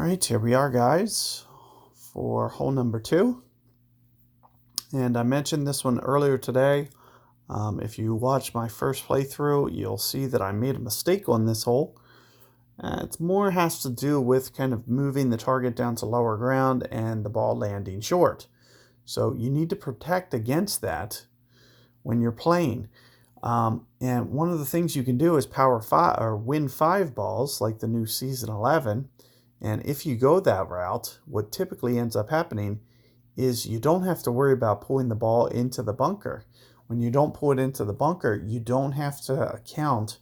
right, here we are, guys, for hole number 2. And I mentioned this one earlier today. If you watch my first playthrough, you'll see that I made a mistake on this hole. It more has to do with kind of moving the target down to lower ground and the ball landing short. So you need to protect against that when you're playing. And one of the things you can do is power 5 or win 5 balls like the new season 11. And if you go that route, what typically ends up happening is you don't have to worry about pulling the ball into the bunker. When you don't pull it into the bunker, you don't have to account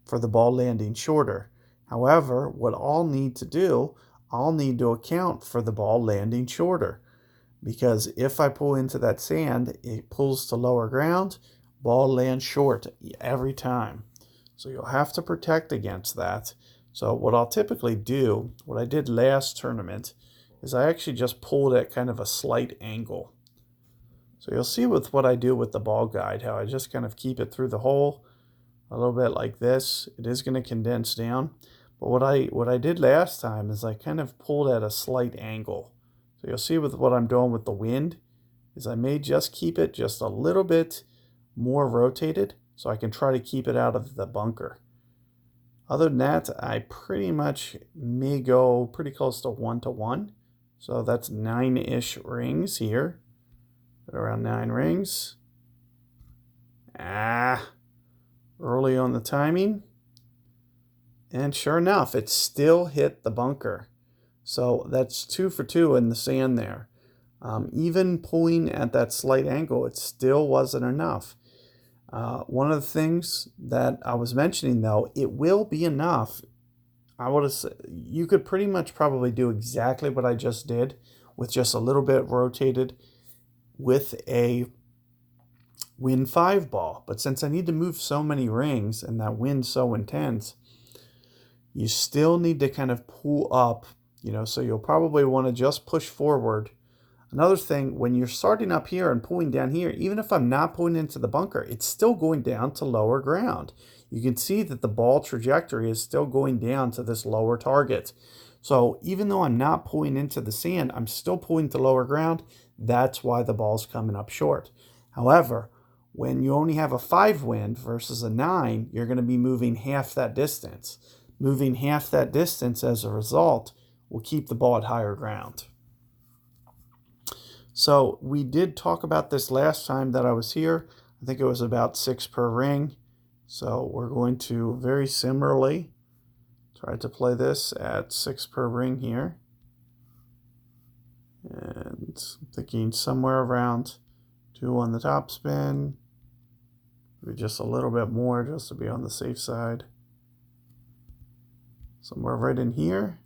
for the ball landing shorter. However, what I'll need to account for the ball landing shorter. Because if I pull into that sand, it pulls to lower ground, ball lands short every time. So you'll have to protect against that. So what I'll typically do, what I did last tournament, is I actually just pulled at kind of a slight angle. So you'll see with what I do with the ball guide, how I just kind of keep it through the hole a little bit like this. It is going to condense down. But what I did last time is I kind of pulled at a slight angle. So you'll see with what I'm doing with the wind, is I may just keep it just a little bit more rotated so I can try to keep it out of the bunker. Other than that, I pretty much may go pretty close to 1-to-1. So that's 9-ish rings here. Around 9 rings. Early on the timing. And sure enough, it still hit the bunker. So that's 2 for 2 in the sand there. Even pulling at that slight angle, it still wasn't enough. One of the things that I was mentioning, though, it will be enough. I would have said you could pretty much probably do exactly what I just did with just a little bit rotated with a win 5 ball. But since I need to move so many rings and that wind's so intense, you still need to kind of pull up, so you'll probably want to just push forward. Another thing, when you're starting up here and pulling down here, even if I'm not pulling into the bunker, it's still going down to lower ground. You can see that the ball trajectory is still going down to this lower target. So even though I'm not pulling into the sand, I'm still pulling to lower ground. That's why the ball's coming up short. However, when you only have a 5 wind versus a 9, you're going to be moving half that distance. Moving half that distance as a result will keep the ball at higher ground. So we did talk about this last time that I was here. I think it was about 6 per ring. So we're going to very similarly try to play this at 6 per ring here. And I'm thinking somewhere around 2 on the top spin. Maybe just a little bit more just to be on the safe side. Somewhere right in here.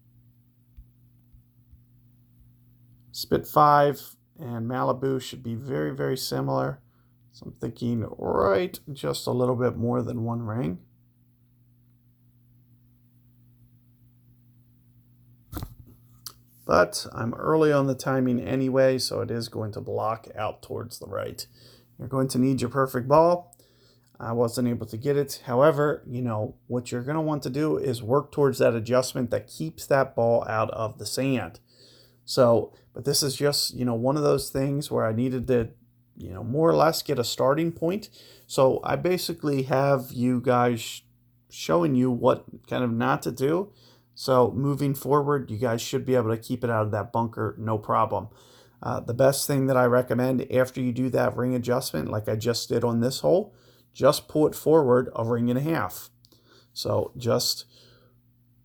Spit 5 and Malibu should be very, very similar. So I'm thinking right just a little bit more than 1 ring. But I'm early on the timing anyway, so it is going to block out towards the right. You're going to need your perfect ball. I wasn't able to get it. However, what you're going to want to do is work towards that adjustment that keeps that ball out of the sand. So, but this is just, one of those things where I needed to, more or less get a starting point. So I basically have you guys showing you what kind of not to do. So moving forward, you guys should be able to keep it out of that bunker, no problem. The best thing that I recommend after you do that ring adjustment, like I just did on this hole, just pull it forward a ring and a half. So just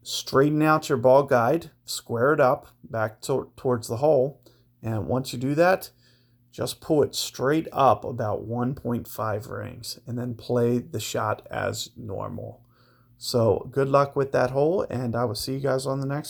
straighten out your ball guide, square it up back towards the hole, and once you do that, just pull it straight up about 1.5 rings and then play the shot as normal. So good luck with that hole, and I will see you guys on the next one.